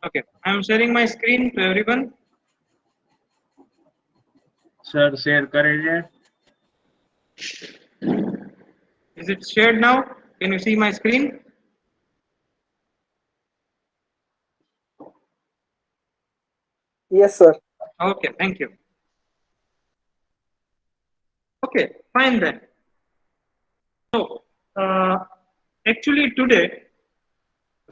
Okay, I'm sharing my screen to everyone. Sir share करेंगे. Is it shared now? Can you see my screen? Yes, sir. Okay, thank you. Okay, fine then. So, actually today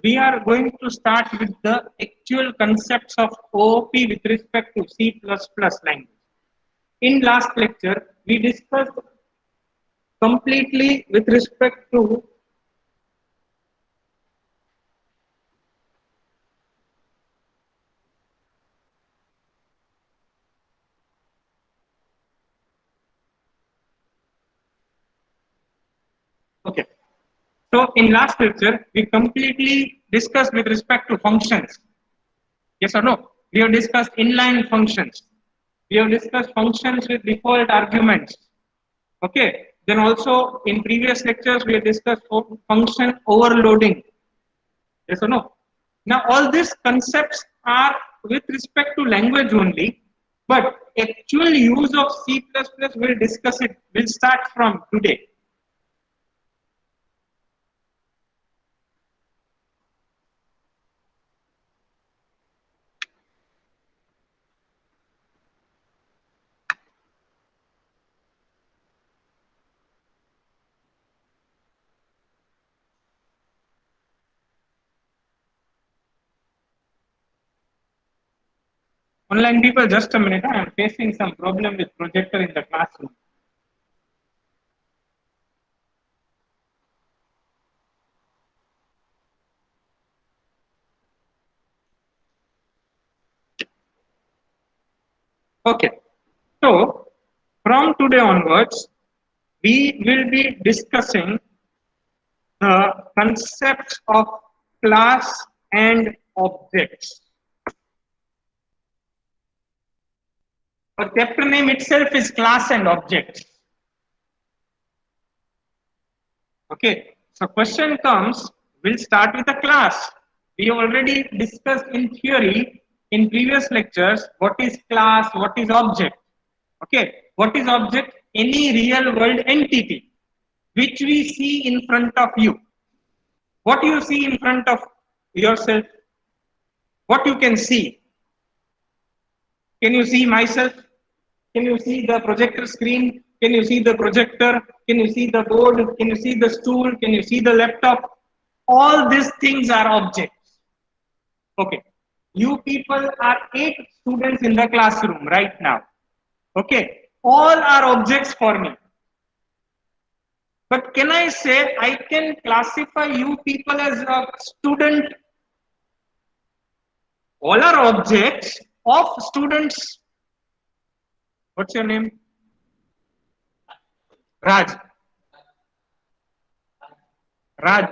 we are going to start with the actual concepts of OOP with respect to C++ language. In last lecture, we discussed completely with respect to okay. So in last lecture, we completely discussed with respect to functions. Yes or no? We have discussed inline functions. We have discussed functions with default arguments. Okay. Then also in previous lectures, we have discussed function overloading. Yes or no? Now all these concepts are with respect to language only, but actual use of C++ we'll discuss it. We'll start from today. Online people, just a minute. I am facing some problem with projector in the classroom. Okay. So from today onwards, we will be discussing the concepts of class and objects. Our chapter name itself is class and objects. Okay. So question comes, we'll start with a class. We already discussed in theory in previous lectures what is class, what is object. Okay. What is object? Any real world entity which we see in front of you. What you see in front of yourself? What you can see? Can you see myself? Can you see the projector screen? Can you see the projector? Can you see the board? Can you see the stool? Can you see the laptop? All these things are objects. Okay. You people are 8 students in the classroom right now. Okay. All are objects for me. But can I say I can classify you people as a student? All are objects of students. What's your name? Raj. Raj.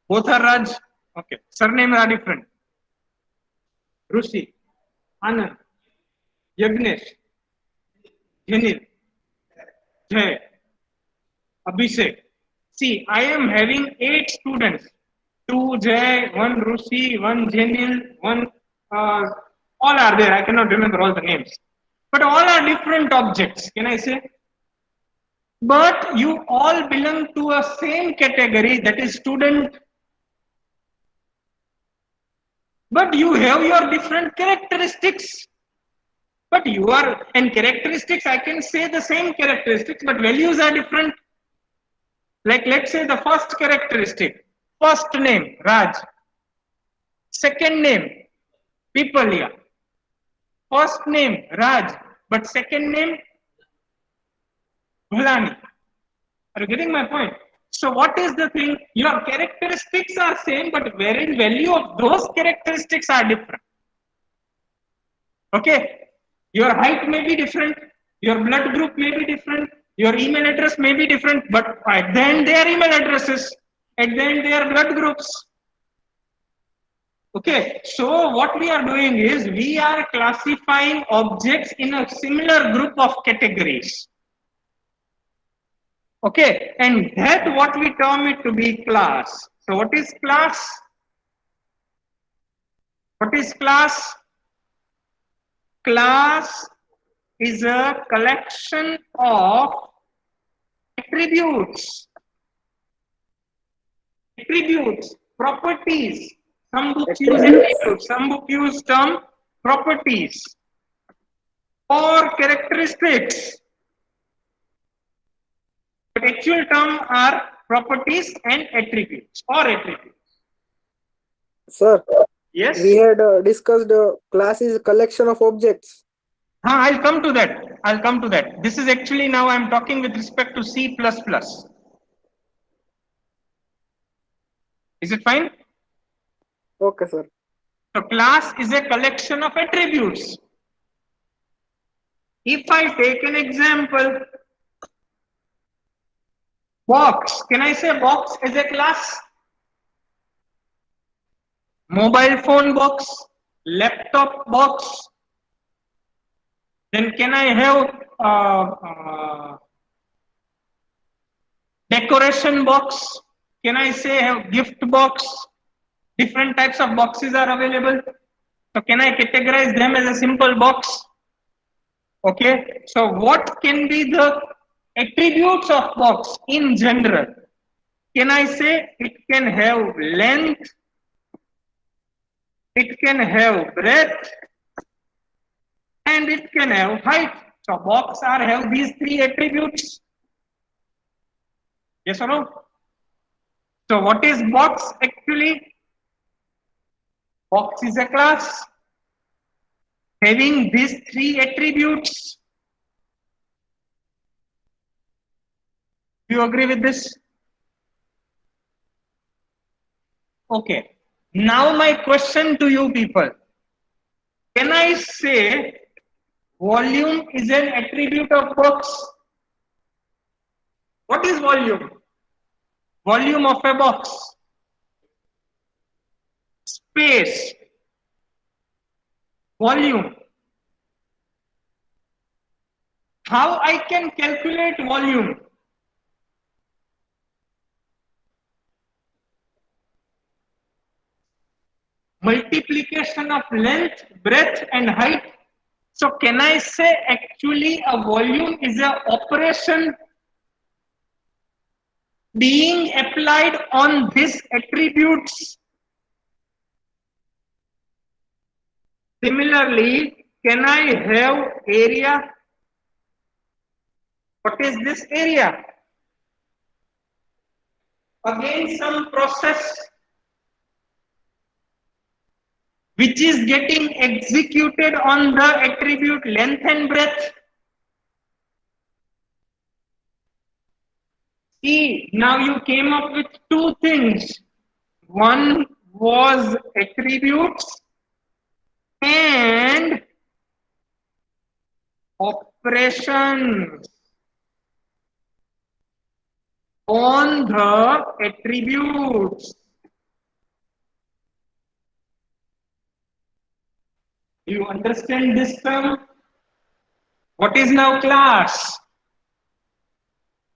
Both are Raj. Okay. Surnames are different. Rushi. Anand. Yagnesh. Janil. Jay. Abhishek. See, I am having 8 students. 2 Jay, 1 Rushi, 1 Janil, one. All are there. I cannot remember all the names. But all are different objects. Can I say? But you all belong to a same category, that is student. But you have your different characteristics. But you are, and characteristics, I can say the same characteristics, but values are different. Like let's say the first characteristic, first name, Raj. Second name, Pipalia. First name, Raj. But second name, Bhalani. Are you getting my point? So what is the thing? Your characteristics are same, but wherein value of those characteristics are different. Okay? Your height may be different, your blood group may be different, your email address may be different, but at the end they are email addresses, at the end they are blood groups. Okay, so what we are doing is we are classifying objects in a similar group of categories. Okay, and that what we term it to be class. So what is class? What is class? Class is a collection of attributes, properties. Some books use attributes, some books use term properties or characteristics. But actual term are properties and attributes or attributes. Sir, Yes. we had discussed class is a collection of objects. I'll come to that. I'll come to that. This is actually now I'm talking with respect to C++. Is it fine? Okay, sir. So class is a collection of attributes. If I take an example, box. Can I say box is a class? Mobile phone box, laptop box. Then can I have decoration box? Can I say have gift box? Different types of boxes are available. So can I categorize them as a simple box? Okay. So what can be the attributes of box in general? Can I say it can have length, it can have breadth, and it can have height. So box are have these three attributes. Yes or no? So what is box actually? Box is a class having these three attributes. Do you agree with this? Okay. Now my question to you people. Can I say volume is an attribute of box? What is volume? Volume of a box. Space. Volume. How I can calculate volume? Multiplication of length, breadth and height. So can I say actually a volume is an operation being applied on these attributes? Similarly, can I have area? What is this area? Again, some process which is getting executed on the attribute length and breadth. See, now you came up with two things. One was attributes and operations on the attributes. Do you understand this term? What is now class?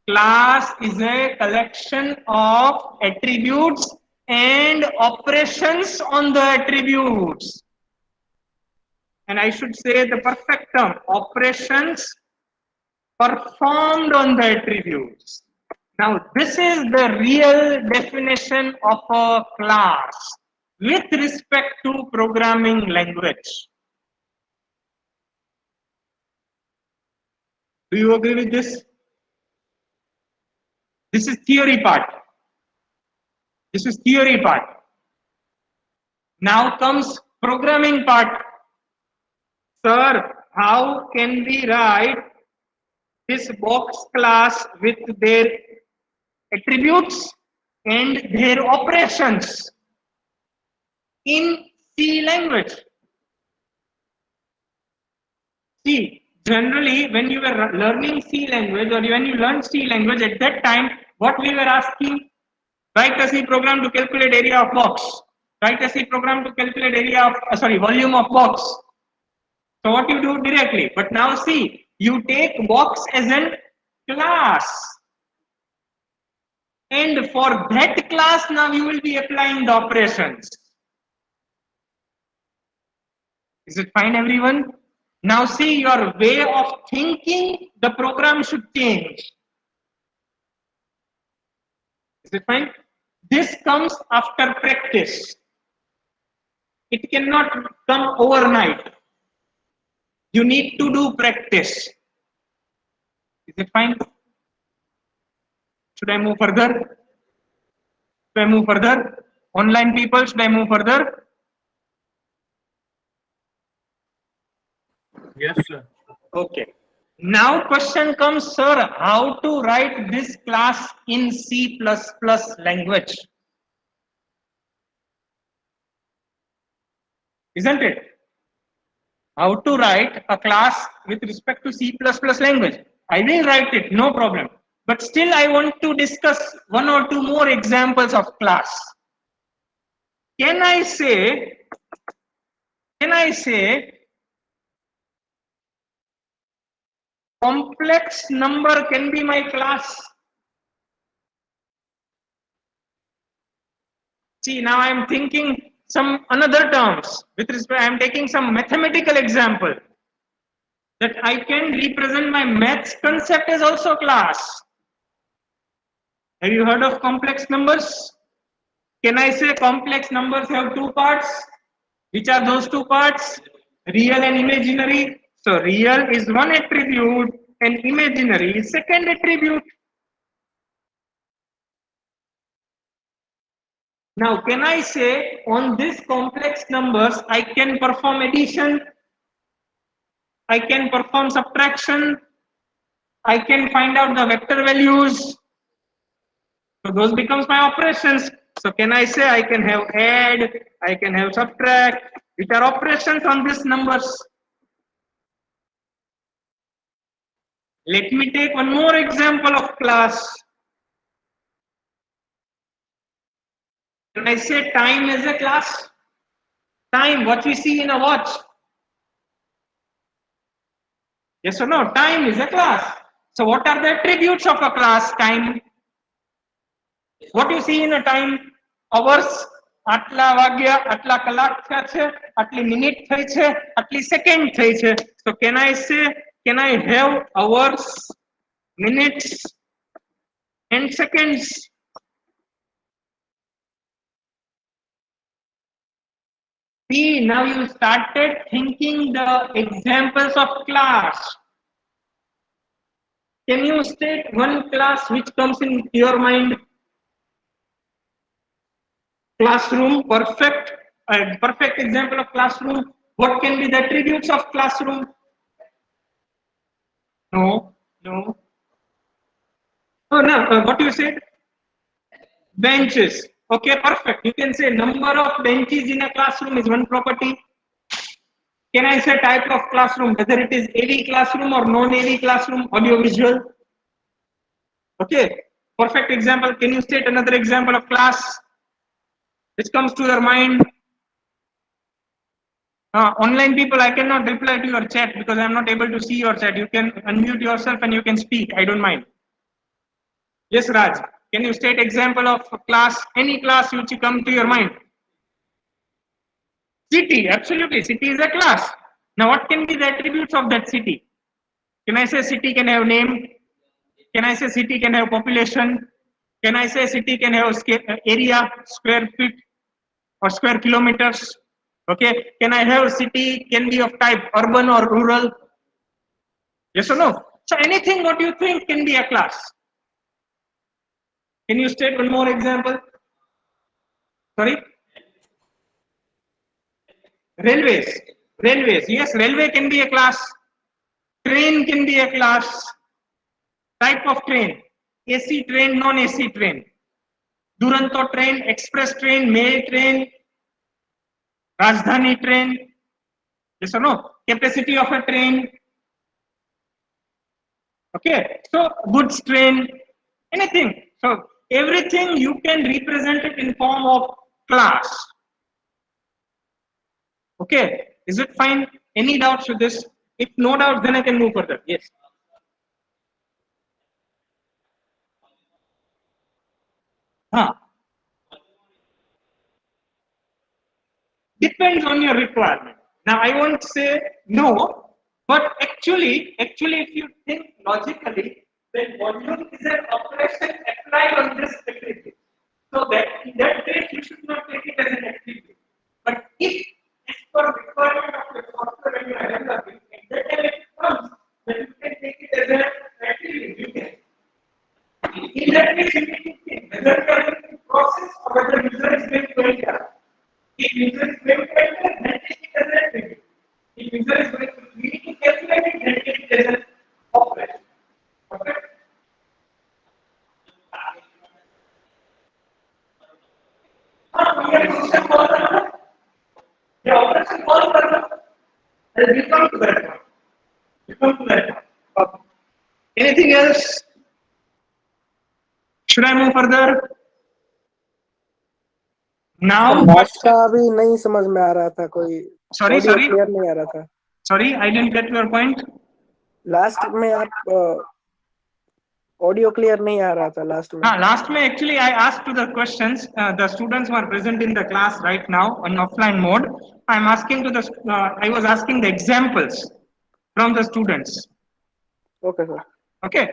Class is a collection of attributes and operations on the attributes. And I should say the perfect term, operations performed on the attributes. Now, this is the real definition of a class with respect to programming language. Do you agree with this? This is theory part. This is theory part. Now comes programming part. Sir, how can we write this box class with their attributes and their operations in C language? See, generally when you were learning C language or when you learned C language at that time, what we were asking, write a C program to calculate area of box. Write a C program to calculate area of, volume of box. So what you do directly, but now see, you take box as a class. And for that class, now you will be applying the operations. Is it fine, everyone? Now see, your way of thinking, the program should change. Is it fine? This comes after practice. It cannot come overnight. You need to do practice. Is it fine? Should I move further? Should I move further? Online people, should I move further? Yes, sir. Okay. Now question comes, sir, how to write this class in C++ language? Isn't it? How to write a class with respect to C++ language. I will write it, no problem. But still I want to discuss one or two more examples of class. Can I say complex number can be my class? See, now I am thinking some another terms. With respect, I am taking some mathematical example that I can represent my maths concept as also class. Have you heard of complex numbers? Can I say complex numbers have two parts? Which are those two parts? Real and imaginary. So real is one attribute and imaginary is second attribute. Now can I say on this complex numbers I can perform addition, I can perform subtraction, I can find out the vector values. So those becomes my operations. So can I say I can have add, I can have subtract, which are operations on these numbers. Let me take one more example of class. Can I say time is a class? Time, what we see in a watch. Yes or no? Time is a class. So what are the attributes of a class? Time. What you see in a time? Hours. આટલા વાગ્યા આટલા કલાક થયા છે આટલી minute થઈ છે આટલી સેકન્ડ થઈ છે. So can I say, can I have hours, minutes and seconds? See, now you started thinking the examples of class. Can you state one class which comes in your mind? Classroom, perfect. A perfect example of classroom. What can be the attributes of classroom? No, no. Oh no, what you said? Benches. Okay, perfect. You can say number of benches in a classroom is one property. Can I say type of classroom, whether it is AV classroom or non-AV classroom, audio-visual? Okay, perfect example. Can you state another example of class which comes to your mind? Online people, I cannot reply to your chat because I am not able to see your chat. You can unmute yourself and you can speak. I don't mind. Yes, Raj. Can you state example of class, any class which you come to your mind? City, absolutely. City is a class. Now, what can be the attributes of that city? Can I say city can have name? Can I say city can have population? Can I say city can have area, square feet or square kilometers? Okay. Can I have city can be of type urban or rural? Yes or no? So anything what you think can be a class. Can you state one more example? Sorry? Railways. Railways. Yes, railway can be a class. Train can be a class. Type of train. AC train, non-AC train. Duranto train, express train, mail train, Rajdhani train. Yes or no? Capacity of a train. Okay. So goods train. Anything. So everything you can represent it in form of class. Okay. Is it fine? Any doubts with this? If no doubt, then I can move further. Yes. Depends on your requirement. Now I won't say no, but actually, if you think logically, then volume is an operation applied on this activity. So that in that case, you should not take it as an activity. But if as per requirement of the software when you are developing, at that time it comes, then you can take it as an activity. You can. In that case, you need to think whether you are going to process or whether user is going to enter. If user is going to enter, then take it as an activity. If user is going to need to calculate it, then take it as an operation. Okay? ये function call करना ये operation call करना then we come to that one. We come to that one. Okay. Anything else? Should I move further? Now, last का अभी नहीं समझ में आ रहा था कोई Sorry, ऑडियो sorry. क्लियर नहीं आ रहा था Sorry, I didn't get your point. Last में आप ऑडियो क्लियर नहीं आ रहा था लास्ट में Last May actually I asked to the questions. The students who are present in the class right now on offline mode. I'm asking to the. I was asking the examples from the students. Okay sir Okay.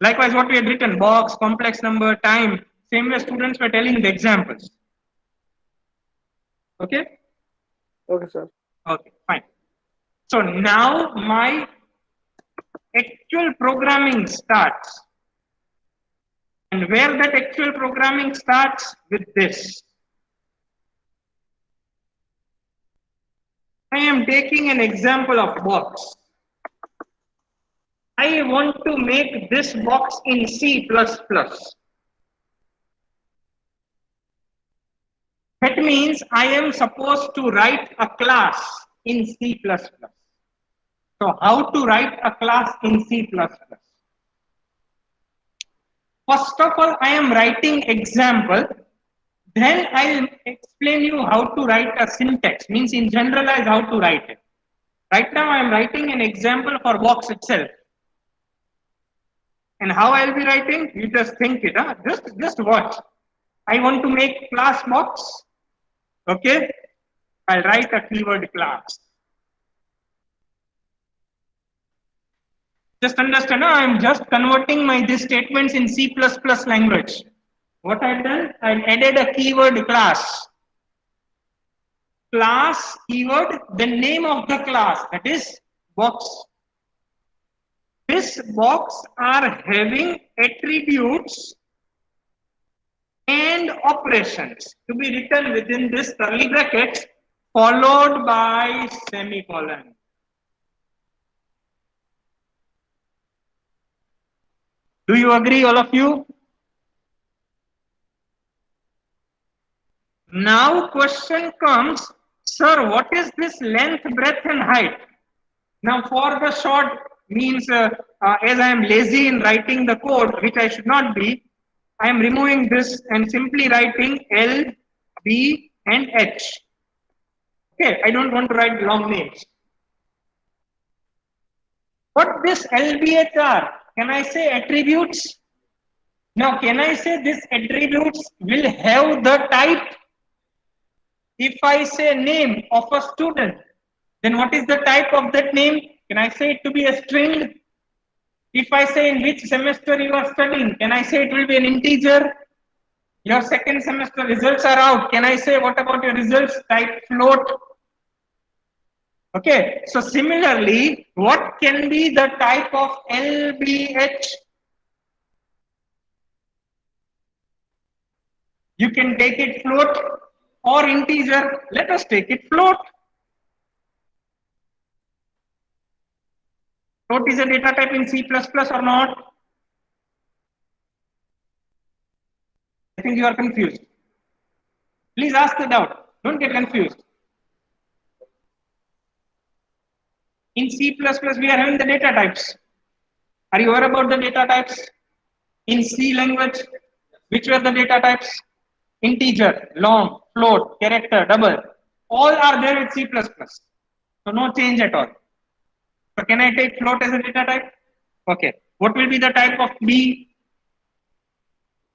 Likewise, what we had written: box, complex number, time. Same way, students were telling the examples. Okay. Okay sir Okay. Fine. So now my actual programming starts. And where that actual programming starts with this. I am taking an example of box. I want to make this box in C++. That means I am supposed to write a class in C++. So how to write a class in C++? First of all, I am writing example. Then I'll explain you how to write a syntax, means in generalize how to write it. Right now I am writing an example for box itself. And how I'll be writing? You just think it, huh? Just watch. I want to make class box. Okay? I'll write a keyword class. Just understand, I'm just converting my these statements in C++ language. What I've done, I've added a keyword class. Class keyword, the name of the class, that is box. This box are having attributes and operations to be written within this curly brackets followed by semicolon. Do you agree, all of you? Now question comes, sir, what is this length, breadth and height? Now for the short means as I am lazy in writing the code, which I should not be, I am removing this and simply writing L, B and H. Okay, I don't want to write long names. What this L, B, H are? Can I say attributes? Now can I say this attributes will have the type? If I say name of a student, then what is the type of that name? Can I say it to be a string? If I say in which semester you are studying, can I say it will be an integer? Your second semester results are out. Can I say what about your results? Type float. Okay, so similarly, what can be the type of LBH? You can take it float or integer. Let us take it float. Float is a data type in C++ or not? I think you are confused. Please ask the doubt. Don't get confused. In C++, we are having the data types. Are you aware about the data types? In C language, which were the data types? Integer, long, float, character, double. All are there with C++. So no change at all. So can I take float as a data type? Okay. What will be the type of B?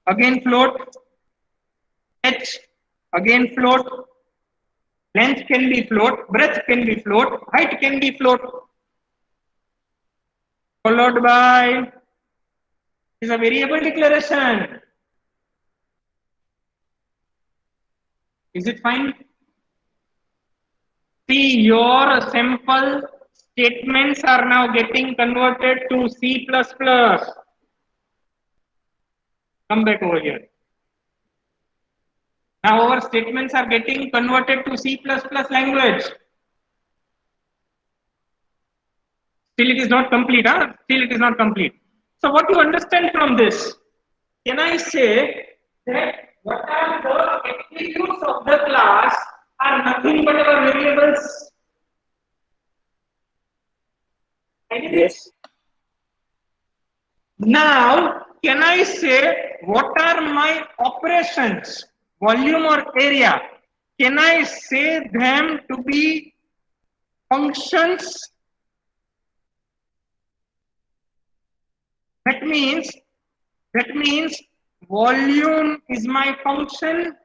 Again float. H, again float. Length can be float, breadth can be float, height can be float. Followed by is a variable declaration. Is it fine? See, your sample statements are now getting converted to C++. Come back over here. Now our statements are getting converted to C++ language. Still it is not complete, huh? Still it is not complete. So what you understand from this? Can I say that what are the attributes of the class are nothing but our variables? Yes. Now, can I say what are my operations, volume or area? Can I say them to be functions? That means volume is my function.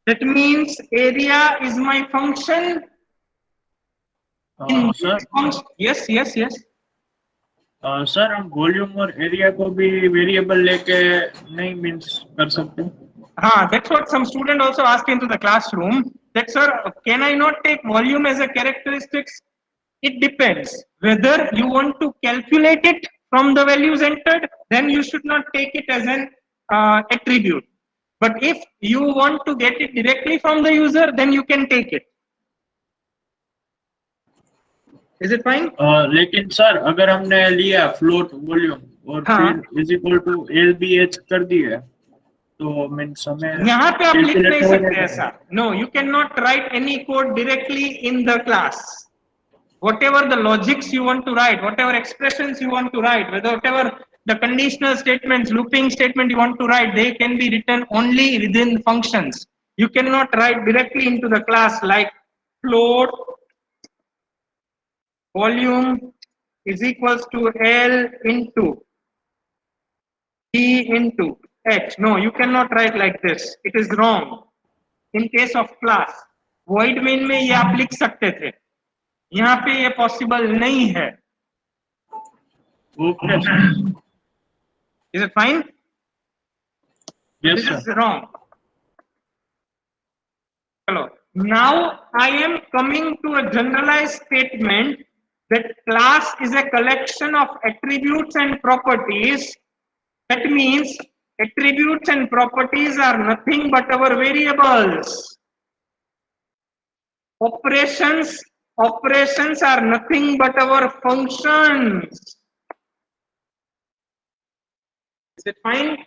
That means area is my function. Sir Yes, yes, yes. Sir हम volume और area को भी variable लेके नहीं means कर सकते? That's what some student also asked into the classroom. That sir, can I not take volume as a characteristics? It depends whether you want to calculate it from the values entered. Then you should not take it as an attribute. But if you want to get it directly from the user, then you can take it. Is it fine? लेकिन sir अगर हमने लिया float volume और फिर is equal to एलबीएच कर दिया तो means हमें यहाँ पे आप लिख नहीं सकते ऐसा. No, you cannot write any code directly in the class. Whatever the logics you want to write, whatever expressions you want to write, whatever the conditional statements, looping statement you want to write, they can be written only within functions. You cannot write directly into the class like float volume is equals to L into E into H. No, you cannot write like this. It is wrong. In case of class, void main में ये आप लिख सकते थे. यहाँ पे ये possible नहीं है. Okay Is it fine? Yes This is sir wrong. Hello. Now I am coming to a generalized statement that class is a collection of attributes and properties. That means attributes and properties are nothing but our variables. Operations are nothing but our functions. Is it fine?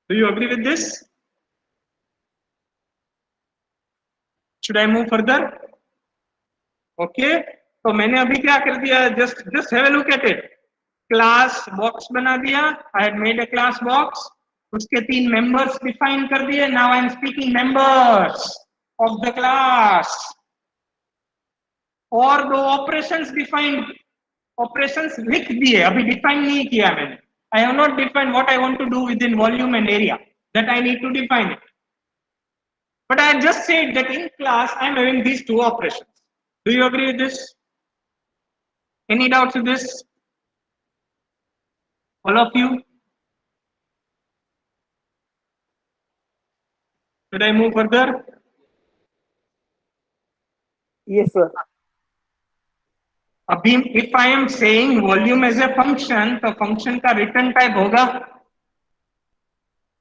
Do you agree with this? Should I move further? Okay. तो मैंने अभी क्या कर दिया? Just have a look at it. Class box बना दिया. I had made a class box. उसके 3 members define कर दिए. Now I am speaking members of the class. और दो operations defined. Operations लिख दिए. अभी define नहीं किया मैंने. I have not defined what I want to do within volume and area. That I need to define it. But I just said that in class I am having these 2 operations. Do you agree with this? Any doubts with this? All of you? Should I move further? Yes, sir. अभी if I am saying volume as a function, तो function का return type होगा.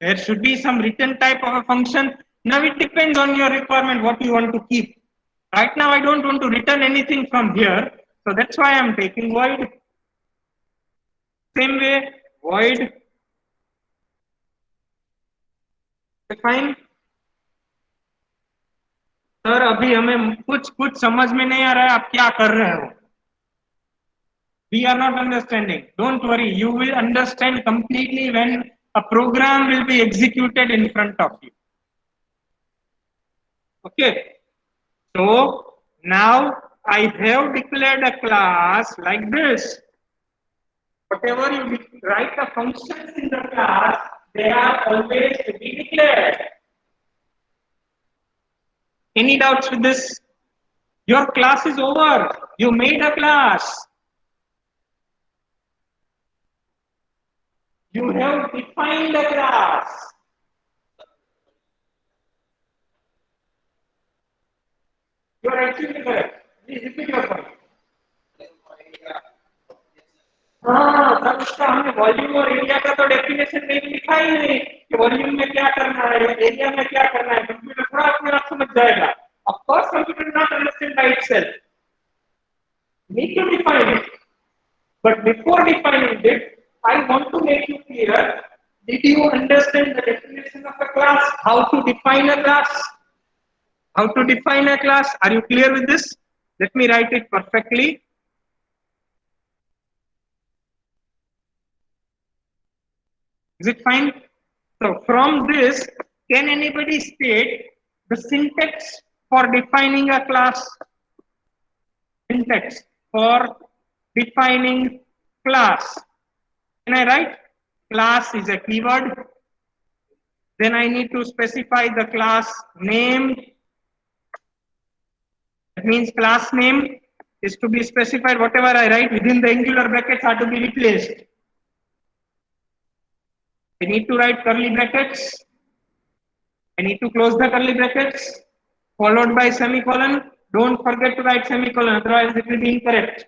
There should be some return type of a function. Now it depends on your requirement what you want to keep. Right now I don't want to return anything from here, so that's why I am taking void. Same way, void. Fine. Sir अभी हमें कुछ समझ में नहीं आ रहा है आप क्या कर रहे हो. We are not understanding. Don't worry, you will understand completely when a program will be executed in front of you. Okay. So now I have declared a class like this. Whatever you write the functions in the class, they are always to be declared. Any doubts with this? Your class is over. You made a class. You have defined a class. You are actually correct. Please repeat your point. हाँ तब उसका हमने volume और area का तो definition नहीं लिखा ही नहीं कि वॉल्यूम में क्या करना है एरिया में क्या करना है कंप्यूटर थोड़ा अपने आप समझ जाएगा of course computer not understand by itself need to define it but before defining it I want to make you clear did you understand the definition of a class how to define a class are you clear with this let me write it perfectly. Is it fine? So from this, can anybody state the syntax for defining a class? Syntax for defining class. Can I write? Class is a keyword. Then I need to specify the class name. That means class name is to be specified. Whatever I write within the angular brackets are to be replaced. I need to write curly brackets. I need to close the curly brackets followed by semicolon. Don't forget to write semicolon, otherwise it will be incorrect.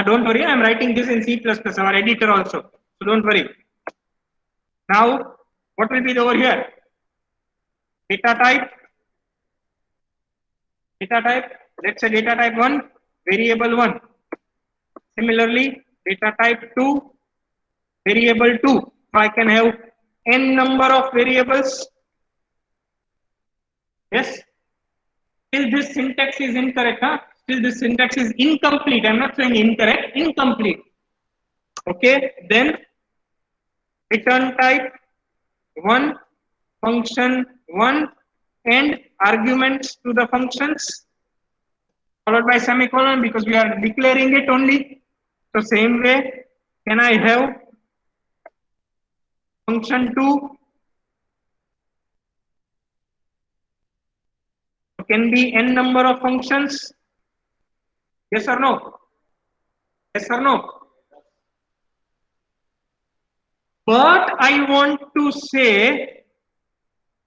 Don't worry, I am writing this in C++, our editor also. So don't worry. Now, what will be over here? Data type. Let's say data type 1, variable 1. Similarly, data type 2. Variable 2. So I can have n number of variables. Yes. Still this syntax is incorrect. Still this syntax is incomplete. I am not saying incorrect. Incomplete. Okay. Then return type 1, function 1, and arguments to the functions followed by semicolon because we are declaring it only. So same way, can I have function 2 can be n number of functions. Yes or no? Yes or no? But I want to say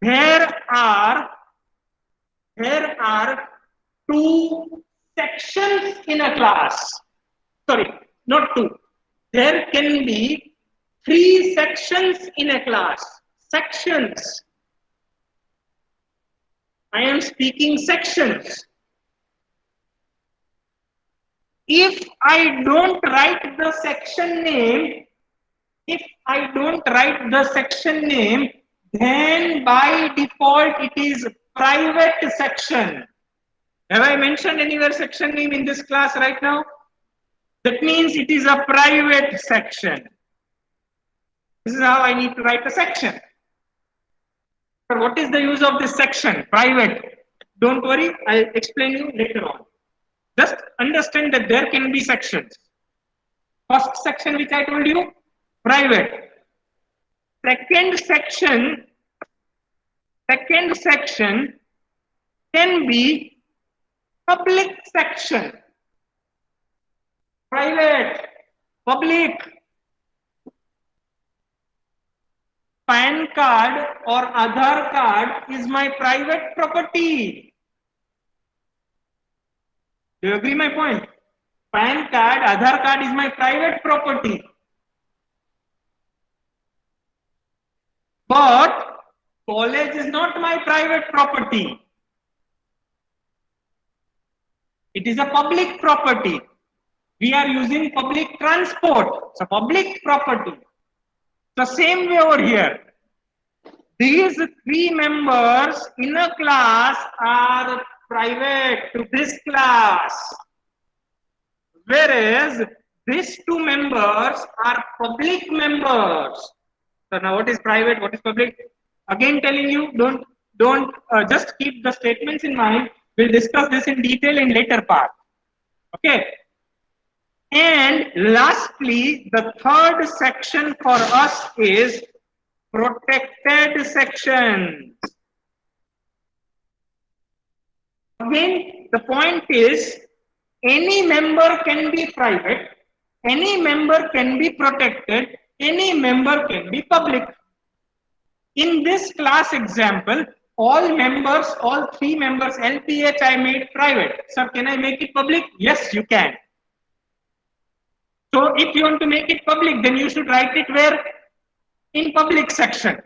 there are 2 sections in a class. Sorry, not 2. There can be 3 sections in a class. Sections. I am speaking sections. If I don't write the section name, then by default it is private section. Have I mentioned anywhere section name in this class right now? That means it is a private section. This is how I need to write a section. But what is the use of this section? Private. Don't worry, I'll explain you later on. Just understand that there can be sections. First section which I told you, private. Second section can be public section. Private, public. PAN card or Aadhaar card is my private property. Do you agree my point? PAN card, Aadhaar card is my private property. But college is not my private property. It is a public property. We are using public transport. It's a public property. The same way over here. These 3 members in a class are private to this class. Whereas these 2 members are public members. So now what is private, what is public? Again telling you, don't just keep the statements in mind. We'll discuss this in detail in later part. Okay. And lastly, the third section for us is protected sections. Again, the point is any member can be private, any member can be protected, any member can be public. In this class example, all members, all three members LPH I made private. Sir, can I make it public? Yes, you can. So if you want to make it public, then you should write it where? In public section.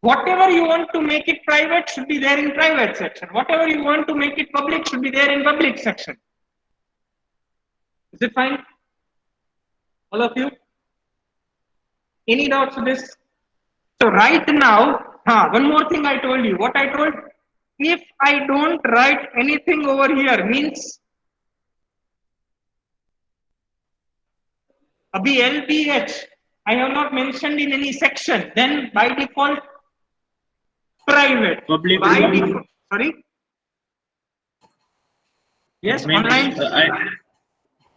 Whatever you want to make it private should be there in private section. Whatever you want to make it public should be there in public section. Is it fine? All of you? Any doubts to this? So right now, one more thing I told you. What I told? If I don't write anything over here, means abhi LBH, I have not mentioned in any section, then by default, private. Public By zone. default, sorry? Yes, online.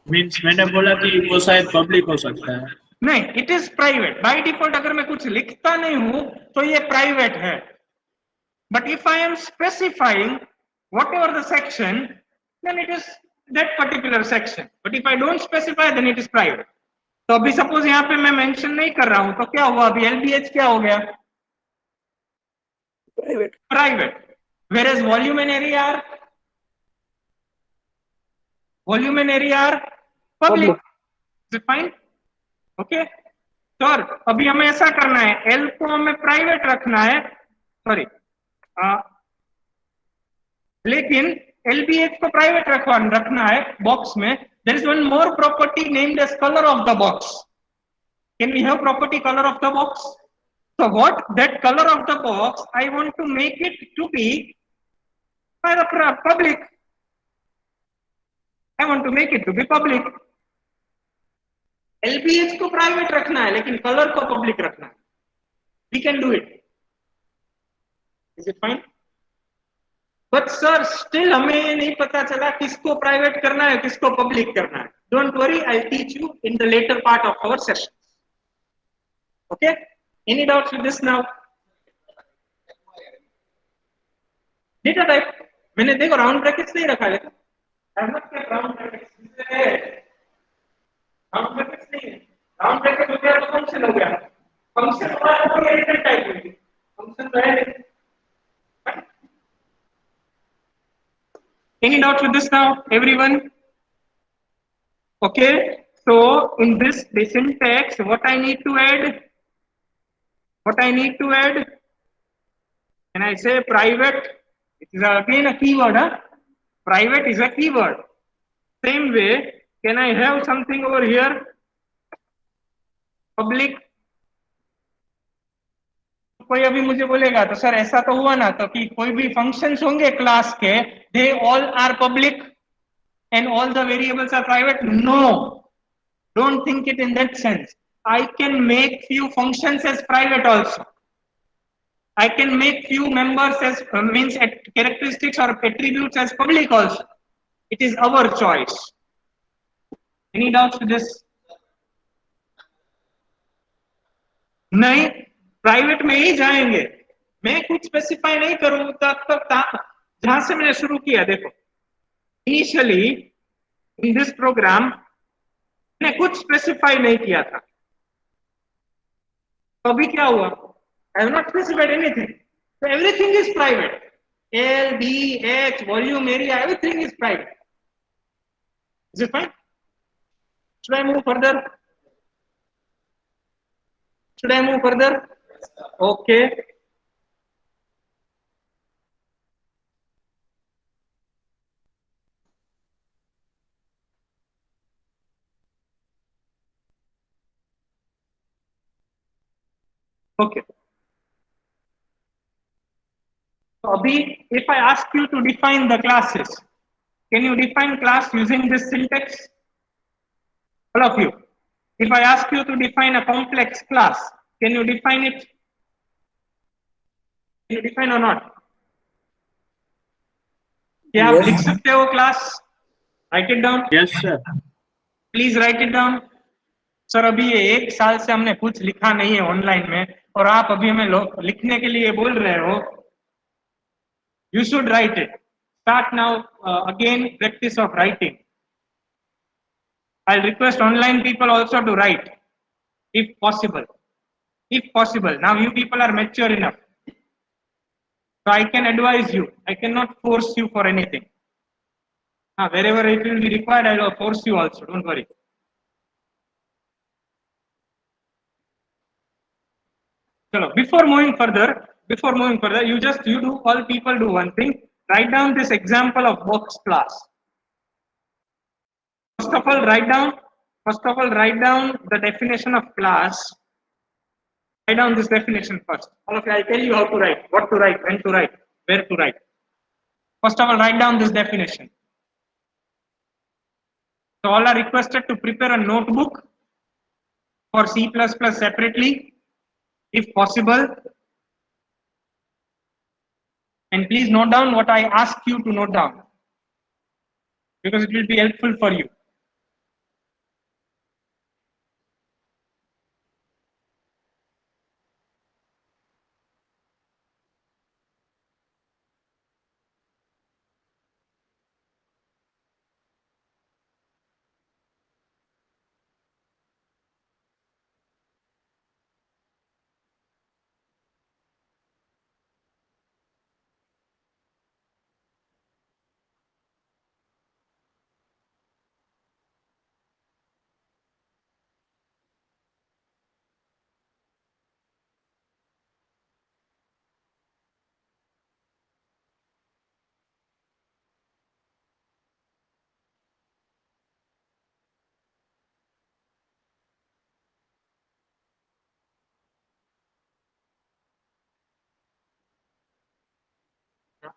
Means मैंने बोला कि वो शायद public हो सकता है. नहीं, it is private. By default अगर मैं कुछ लिखता नहीं हूं तो ये प्राइवेट है. But if I am specifying whatever the section, then it is that particular section. But if I don't specify, then it is private. तो अभी सपोज यहाँ पे मैं मेंशन नहीं कर रहा हूं, तो क्या हुआ? अभी एलबीएच क्या हो गया? Private. Private. Whereas volume and area are public. Is it fine? Okay. Sir अभी हमें ऐसा करना है, L को हमें प्राइवेट रखना है, सॉरी, लेकिन LBH को प्राइवेट रखना है बॉक्स में. There is one more property named as color of the box. Can we have property color of the box? So what that color of the box, I want to make it to be by the public. I want to make it to be public. LBH को private रखना है लेकिन colour को public रखना है. We can do it. Is it fine? But sir, still हमें ये नहीं पता चला किसको प्राइवेट करना है किसको पब्लिक करना है. Don't worry, I'll teach you in the later part of our session. Okay? Any doubts with this now? Data type. मैंने देखो राउंड ब्रैकेट्स नहीं रखा है. राउंड ब्रैकेट्स राउंड ब्रैकेट्स नहीं है. राउंड ब्रैकेट हो गया तो फंक्शन हो गया. फंक्शन हमारा कोई एडिटर टाइप नहीं. फंक्शन तो है. Any doubts with this now, everyone? Okay. So in this the syntax, what I need to add? What I need to add? Can I say private? It is again a keyword. Private is a keyword. Same way, can I have something over here? Public. कोई अभी मुझे बोलेगा तो sir ऐसा तो हुआ ना, तो कि कोई भी फंक्शंस होंगे क्लास के, they all are public and all the variables are private? No, don't think it in that sense. I can make few functions as private also. I can make few members as means characteristics or attributes as public also. It is our choice. Any doubts to this? नहीं, private में ही जाएंगे. मैं कुछ specify नहीं करूं तब जहां से मैंने शुरू किया. देखो, इनिशियली इन दिस प्रोग्राम मैंने कुछ स्पेसिफाई नहीं किया था. तो अभी क्या हुआ? I have not specified anything. So everything is private. L, B, H, volume, area, everything is private. Is it fine? Should I move further? Should I move further? Okay. Okay. So Abhi, if I ask you to define the classes, can you define class using this syntax? All of you. If I ask you to define a complex class, can you define it? Can you define or not? क्या आप लिख सकते हो class? Write it down. Yes sir. Please right it down. Sir अभी ये 1 साल से हमने कुछ लिखा नहीं है ऑनलाइन में और आप अभी हमें लिखने के लिए बोल रहे हो। You should write it. Start now again practice of writing. I'll request online people also to write if possible. If possible. Now you people are mature enough. So I can advise you. I cannot force you for anything. Wherever it will be required, I will force you also. Don't worry. So before moving further, all people do one thing. Write down this example of box class. First of all, write down the definition of class. Write down this definition first. All of you, I'll tell you how to write, what to write, when to write, where to write. First of all, write down this definition. So all are requested to prepare a notebook for C++ separately, if possible. And please note down what I ask you to note down, because it will be helpful for you.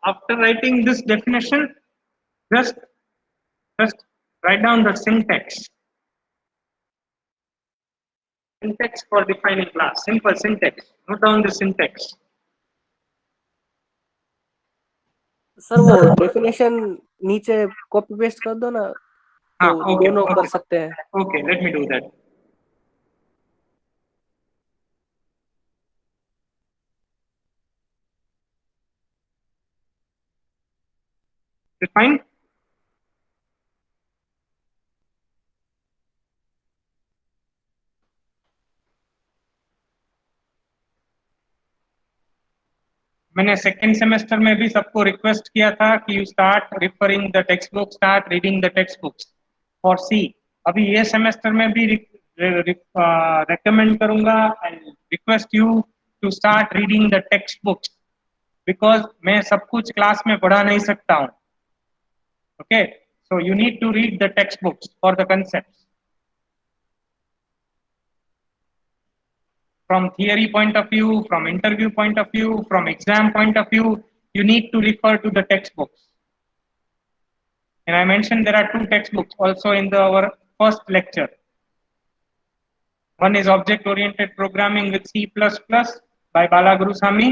After writing this definition, just write down the syntax. Syntax for defining class. Simple syntax. Note down the syntax. Sir वो definition नीचे copy paste कर दो ना, तो दोनों कर सकते हैं। Okay, let me do that. Is it fine? मैंने सेकेंड सेमेस्टर में भी सबको रिक्वेस्ट किया था कि you start referring the textbook, start reading the textbooks for C. अभी ये सेमेस्टर में भी रिकमेंड करूंगा, I request you to start reading the textbooks, because मैं सब कुछ क्लास में पढ़ा नहीं सकता हूँ। Okay, so you need to read the textbooks for the concept. From theory point of view, from interview point of view, from exam point of view, you need to refer to the textbooks. And I mentioned there are 2 textbooks also in our first lecture. One is Object Oriented Programming with C++ by Bala Gurusamy,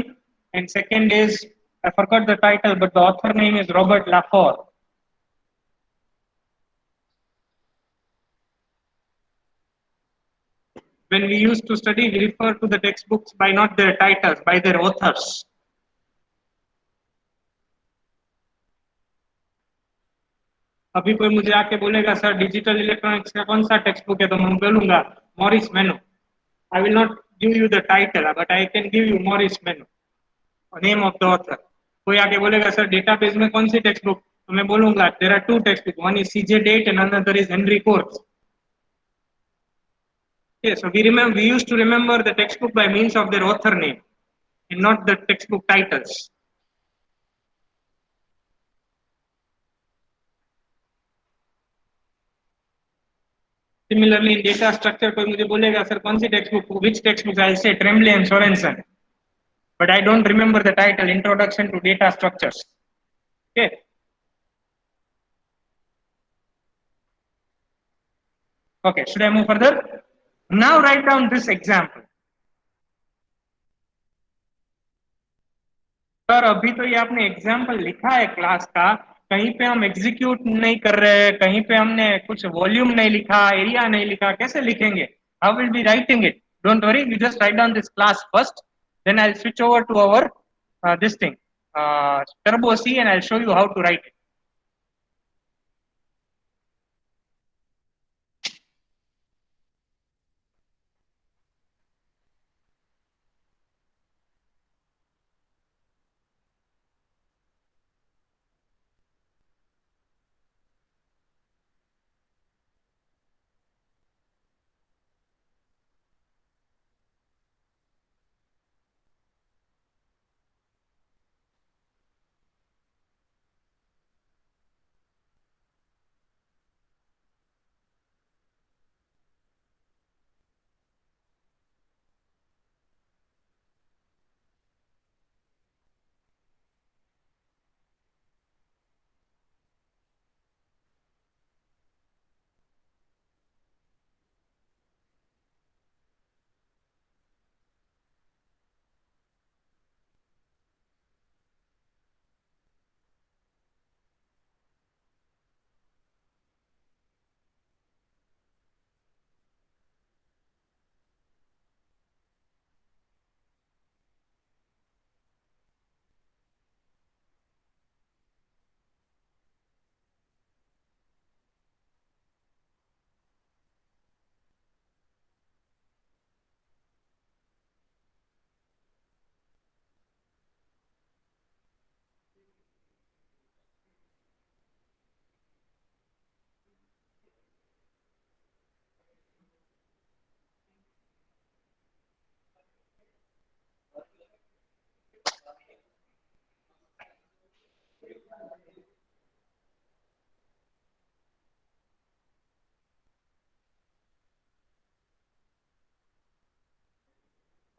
and second is, I forgot the title, but the author name is Robert Laforre. When we used to study, we refer to the textbooks by not their titles, by their authors. अभी कोई मुझे आके बोलेगा sir digital electronics का कौन सा text book है, तो मैं बोलूंगा Morris Mano. I will not give you the title, but I can give you Morris Mano, name of the author. कोई आके बोलेगा सर डेटाबेस में कौन सी टेक्स्ट बुक, तो मैं बोलूंगा there are 2 text book, one is C J Date and another is Henry Korth. Okay, so we used to remember the textbook by means of their author name and not the textbook titles. Similarly, in data structure, कोई मुझे बोलेगा sir कौन सी textbook, which textbook, I'll say Tremblay and Sorensen, but I don't remember the title, Introduction to Data Structures. Okay. Okay, should I move further? Now write down this example. Sir अभी तो ये आपने example लिखा है class का, कहीं पे हम एग्जीक्यूट नहीं कर रहे, कहीं पे हमने कुछ वॉल्यूम नहीं लिखा, एरिया नहीं लिखा, कैसे लिखेंगे? How will be writing it? Don't worry, you just write down this class first, then I'll switch over to our this thing, Turbo C, and I'll show you how to write it.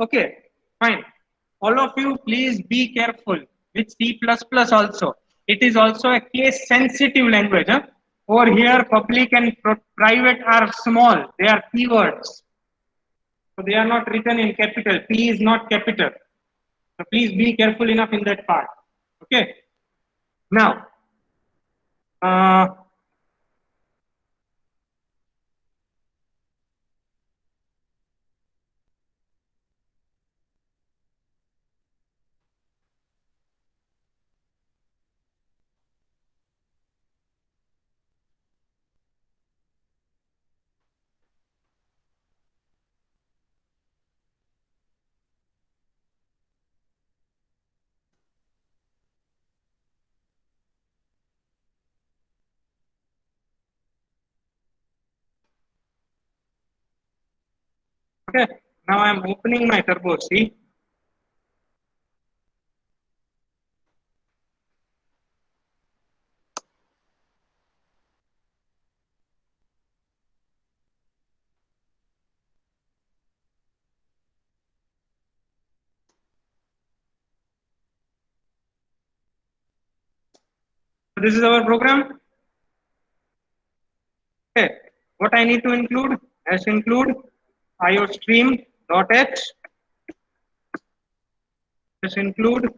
Okay, fine. All of you, please be careful with C++ also. It is also a case sensitive language. Huh? Over here, public and private are small. They are keywords. So they are not written in capital. P is not capital. So please be careful enough in that part. Okay. Now, okay. Now I am opening my Turbo C. So this is our program. Okay. What I need to include? As include iostream.h. Just include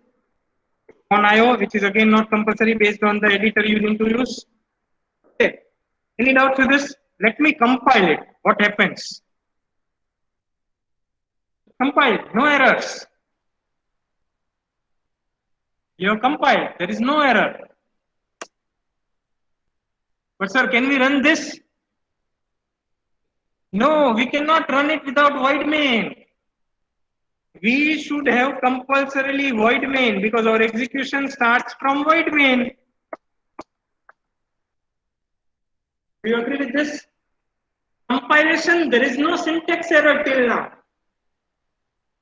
on IO, which is again not compulsory based on the editor you need to use. Okay. Any doubts with this? Let me compile it. What happens? Compile, no errors. You have compiled, there is no error. But sir, can we run this? No, we cannot run it without void main. We should have compulsorily void main because our execution starts from void main. Do you agree with this? Compilation, there is no syntax error till now.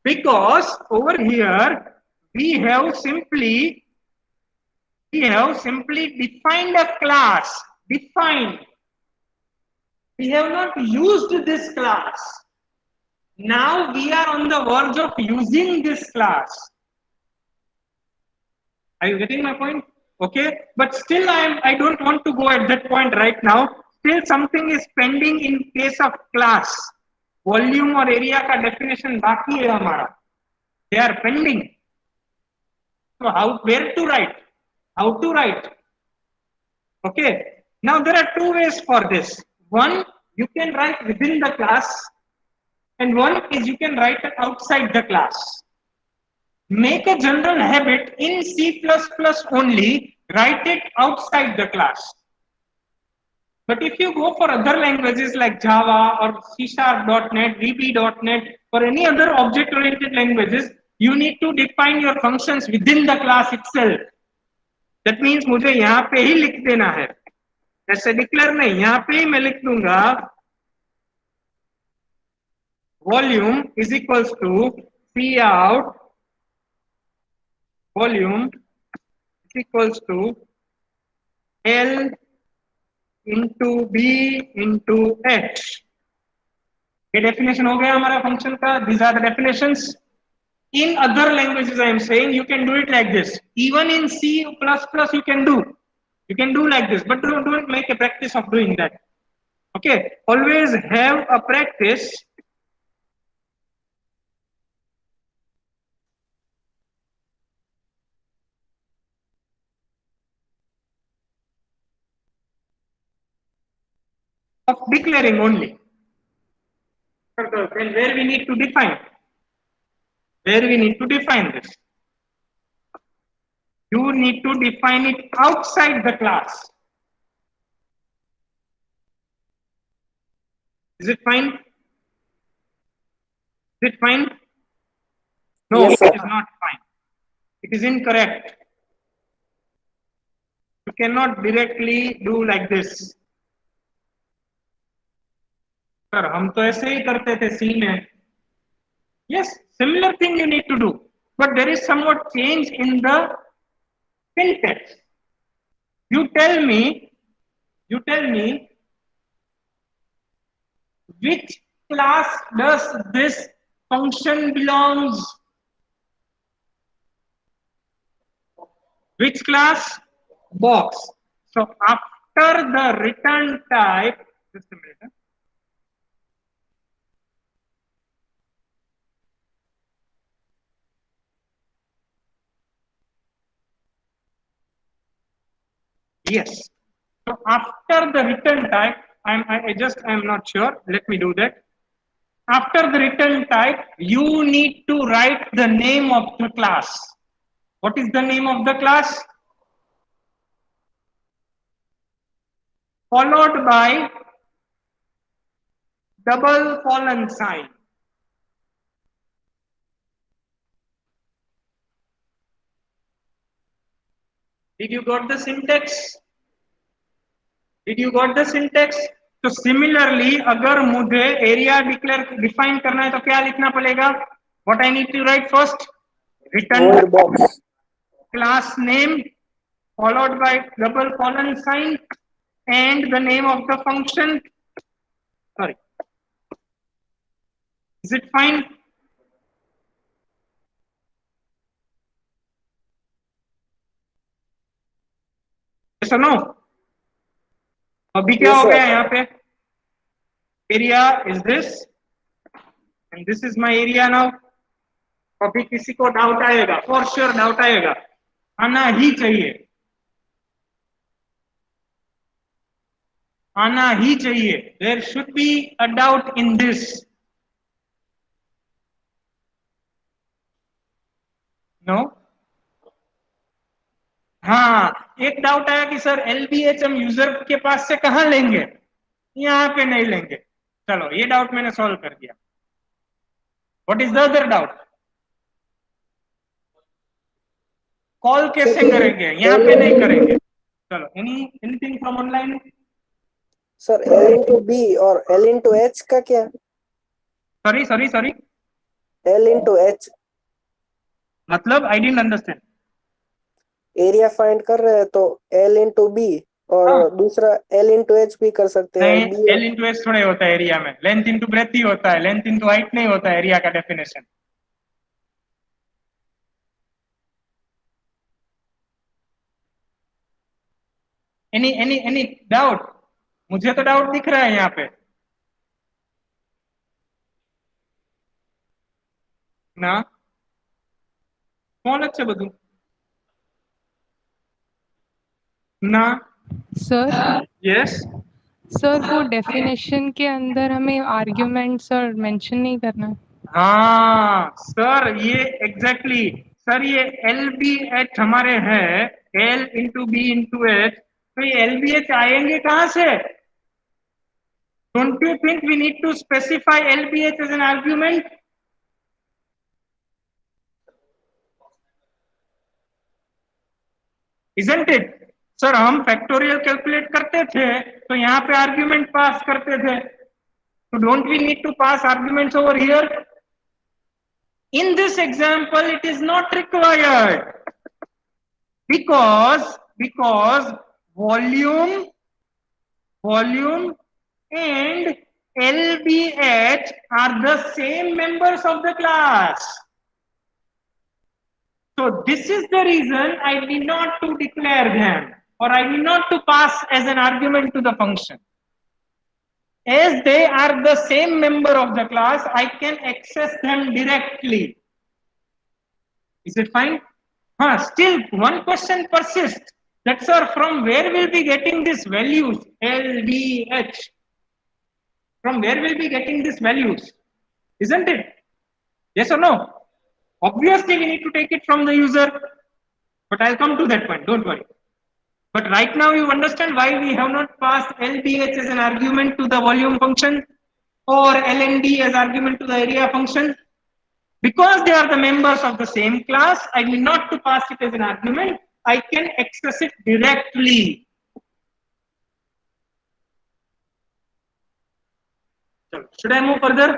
Because over here, we have simply defined a class. Defined. We have not used this class. Now we are on the verge of using this class. Are you getting my point? Okay, but still I don't want to go at that point right now. Still something is pending in case of class. Volume or area का definition बाकी है हमारा. They are pending. So where to write? How to write? Okay, now there are two ways for this. One, you can write within the class, and one is you can write it outside the class. Make a general habit in C++ only, write it outside the class. But if you go for other languages like Java or C#.NET, VB.NET, or any other object-oriented languages, you need to define your functions within the class itself. That means मुझे यहाँ पे ही लिख देना है, ऐसे declare नहीं, यहाँ पे ही मैं लिख दूंगा volume is equals to cout volume is equals to L into B into H. ये डेफिनेशन हो गया हमारा फंक्शन का. These are the definitions. In other languages, I am saying you can do it like this. Even in C++, you can do. You can do like this, but don't make a practice of doing that. Okay, always have a practice of declaring only. Then where we need to define? Where we need to define this? You need to define it outside the class. Is it fine? Is it fine? No, Yes, sir. it is not fine. It is incorrect. You cannot directly do like this. Sir, हम तो ऐसे ही करते थे C में. Yes, similar thing you need to do, but there is somewhat change in the syntax. You tell me which class does this function belongs? Which class? Box. So after the return type, just a minute. Yes. So after the return type, I'm not sure. Let me do that. After the return type, you need to write the name of the class. What is the name of the class? Followed by double colon sign. Did you got the syntax? Did you got the syntax? तो similarly, अगर मुझे area define करना है तो क्या लिखना पड़ेगा? What I need to write first? Return Void box. class name followed by double colon sign and the name of the function. Sorry. Is it fine? Yes or no? अभी क्या Yes, हो sir. गया यहाँ पे? Area is this and this is my area now. अभी किसी को doubt आएगा, फॉर श्योर डाउट आएगा, आना ही चाहिए, आना ही चाहिए. There should be a doubt in this. No? हाँ, एक डाउट आया कि सर एलबीएच हम यूजर के पास से कहां लेंगे? यहां पे नहीं लेंगे. चलो, ये डाउट मैंने सॉल्व कर दिया. What is the other doubt? Call कैसे करेंगे? यहाँ पे नहीं करेंगे. चलो, anything from online? Sir L into B और L into H का क्या? सॉरी L into H मतलब I didn't understand. Area find कर रहे हैं तो L into B और दूसरा L into H भी कर सकते हैं. नहीं, L into S थोड़े होता है एरिया में. लेंथ इंटू ब्रेथ ही होता है, लेंथ इंटू हाइट नहीं होता है एरिया का डेफिनेशन. Any doubt? मुझे तो डाउट दिख रहा है यहाँ पे ना. कौन अच्छे बदू ना सर Yes. सर वो डेफिनेशन के अंदर हमें आर्ग्यूमेंट्स और मेंशन नहीं करना है। हाँ सर, ये एग्जैक्टली सर, ये एल बी एच हमारे है, L into B into H, तो ये एल बी एच आएंगे कहां से? Don't you think we need to specify L B H as an argument? Isn't it? Sir हम फैक्टोरियल कैलकुलेट करते थे तो यहाँ पे आर्ग्यूमेंट पास करते थे, तो don't we need to pass arguments over here? In this example it is not required because volume and LBH are the same members of the class. So this is the reason I need not to declare them, or I need not to pass as an argument to the function. As they are the same member of the class, I can access them directly. Is it fine? Still one question persists. That sir, from where will be getting these values LBH? From where will be getting these values? Isn't it? Yes or no? Obviously we need to take it from the user, but I'll come to that point, don't worry. But right now you understand why we have not passed LBH as an argument to the volume function or LND as argument to the area function. Because they are the members of the same class, I need not to pass it as an argument. I can access it directly. Should I move further?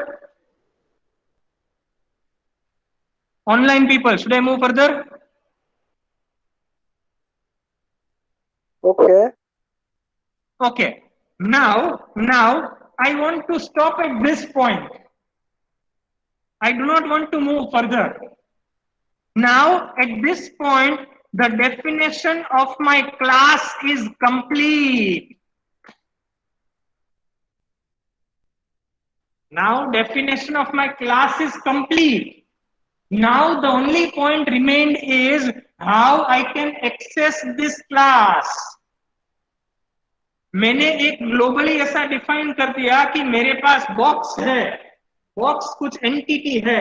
Online people, should I move further? Okay. Okay. Now I want to stop at this point. I do not want to move further. Now at this point, the definition of my class is complete. Now definition of my class is complete. Now the only point remained is how I can access this class. मैंने एक globally ऐसा define कर दिया कि मेरे पास box है, box कुछ entity है,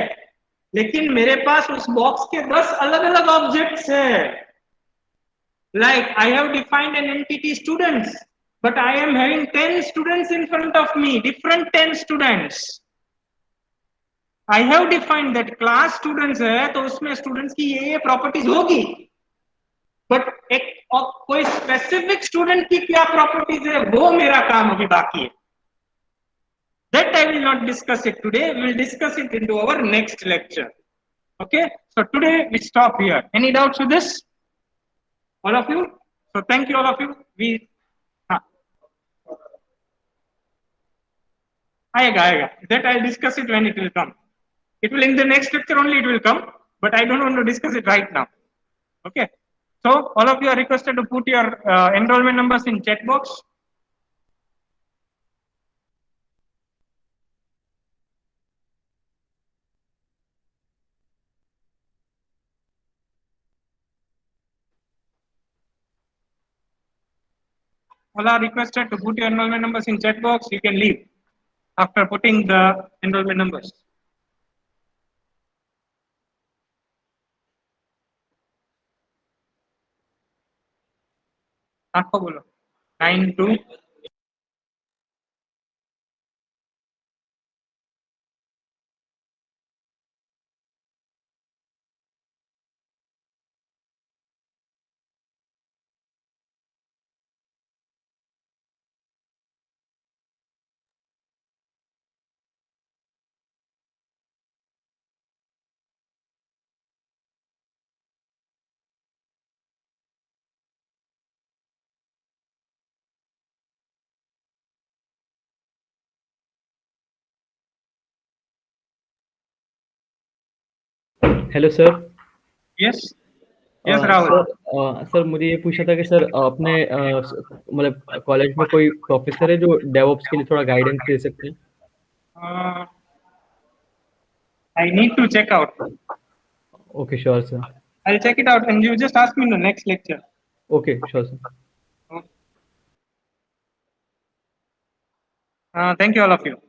लेकिन मेरे पास उस बॉक्स के 10 अलग अलग ऑब्जेक्ट्स है. Like I have defined an entity students, but I am having 10 students in front of me, different 10 students. I have defined that class students है, तो उसमें students की ये प्रॉपर्टीज होगी, बट एक कोई स्पेसिफिक स्टूडेंट की क्या प्रॉपर्टीज है वो मेरा काम अभी बाकी है. That I will not discuss it today. We will discuss it into our next lecture. Okay, so today we stop here. Any doubts with this? All of you? So thank you all of you. आएगा. That I'll discuss it when it will come. It will in the next lecture only it will come, but I don't want to discuss it right now. Okay. So all of you are requested to put your enrollment numbers in chat box. All are requested to put your enrollment numbers in chat box. You can leave after putting the enrollment numbers. आपको बोलो 92 hello sir. Yes Rahul. Sir मुझे ये पूछना था कि sir अपने मतलब college में कोई प्रोफेसर है जो डेवऑप्स के लिए थोड़ा गाइडेंस दे सकते हैं? I need to check out. Okay, sure sir. I'll check it out and you just ask me in the next lecture. Okay, sure sir. Thank you all of you.